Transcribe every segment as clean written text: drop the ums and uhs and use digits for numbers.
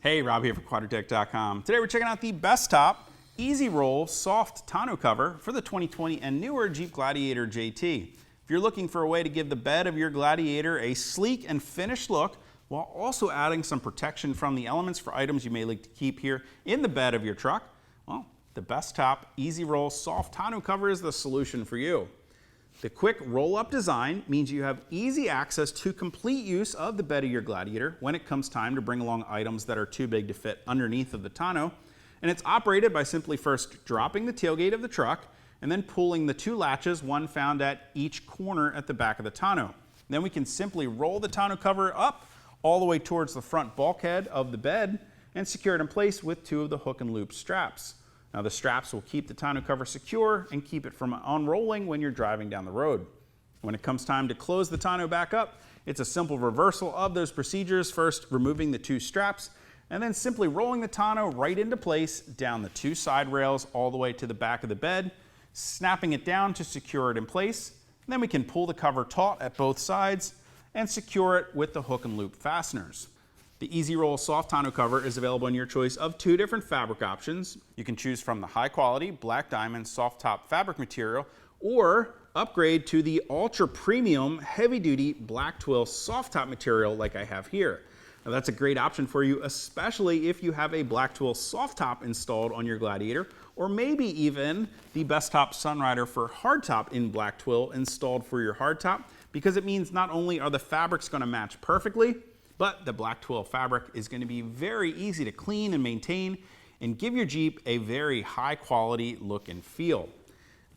Hey, Rob here for Quadratec.com. Today we're checking out the Bestop EZ-Roll Soft Tonneau cover for the 2020 and newer Jeep Gladiator JT. If you're looking for a way to give the bed of your Gladiator a sleek and finished look while also adding some protection from the elements for items you may like to keep here in the bed of your truck, well, the Bestop EZ-Roll Soft Tonneau cover is the solution for you. The quick roll-up design means you have easy access to complete use of the bed of your Gladiator when it comes time to bring along items that are too big to fit underneath of the tonneau. And it's operated by simply first dropping the tailgate of the truck and then pulling the two latches, one found at each corner at the back of the tonneau. Then we can simply roll the tonneau cover up all the way towards the front bulkhead of the bed and secure it in place with two of the hook and loop straps. Now the straps will keep the tonneau cover secure and keep it from unrolling when you're driving down the road. When it comes time to close the tonneau back up, it's a simple reversal of those procedures, first removing the two straps and then simply rolling the tonneau right into place down the two side rails all the way to the back of the bed, snapping it down to secure it in place. And then we can pull the cover taut at both sides and secure it with the hook and loop fasteners. The EZ-Roll Soft Tonneau cover is available in your choice of two different fabric options. You can choose from the high quality Black Diamond soft top fabric material or upgrade to the ultra premium heavy duty Black Twill soft top material like I have here. Now that's a great option for you, especially if you have a Black Twill soft top installed on your Gladiator, or maybe even the Bestop Sunrider for hardtop in Black Twill installed for your hardtop, because it means not only are the fabrics going to match perfectly, but the Black Twill fabric is going to be very easy to clean and maintain and give your Jeep a very high quality look and feel.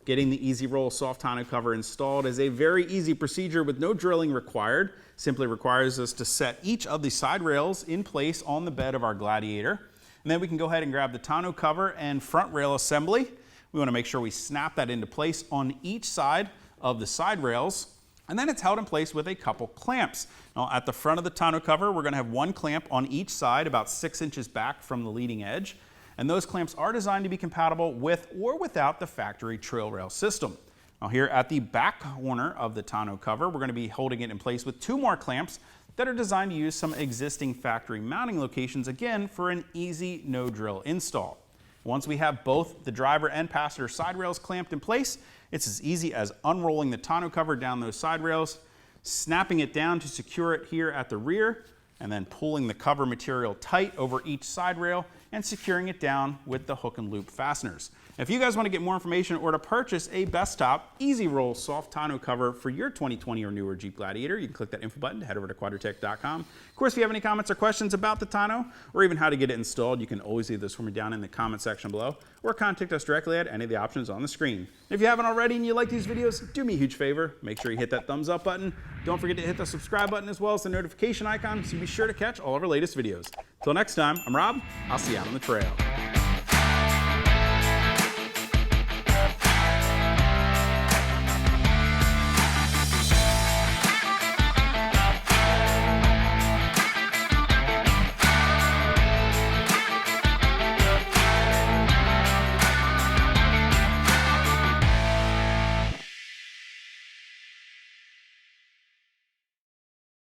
Getting the EZ-Roll Soft Tonneau cover installed is a very easy procedure with no drilling required. Simply requires us to set each of the side rails in place on the bed of our Gladiator. And then we can go ahead and grab the tonneau cover and front rail assembly. We want to make sure we snap that into place on each side of the side rails. And then it's held in place with a couple clamps. Now at the front of the tonneau cover, we're going to have one clamp on each side about 6 inches back from the leading edge. And those clamps are designed to be compatible with or without the factory trail rail system. Now here at the back corner of the tonneau cover, we're going to be holding it in place with two more clamps that are designed to use some existing factory mounting locations, again for an easy no drill install. Once we have both the driver and passenger side rails clamped in place, it's as easy as unrolling the tonneau cover down those side rails, snapping it down to secure it here at the rear, and then pulling the cover material tight over each side rail and securing it down with the hook and loop fasteners. If you guys want to get more information or to purchase a Bestop EZ-Roll Soft Tonneau cover for your 2020 or newer Jeep Gladiator, you can click that info button to head over to Quadratec.com. Of course, if you have any comments or questions about the tonneau or even how to get it installed, you can always leave those for me down in the comment section below or contact us directly at any of the options on the screen. If you haven't already and you like these videos, do me a huge favor. Make sure you hit that thumbs up button. Don't forget to hit the subscribe button as well as the notification icon so you be sure to catch all of our latest videos. Till next time, I'm Rob. I'll see you out on the trail.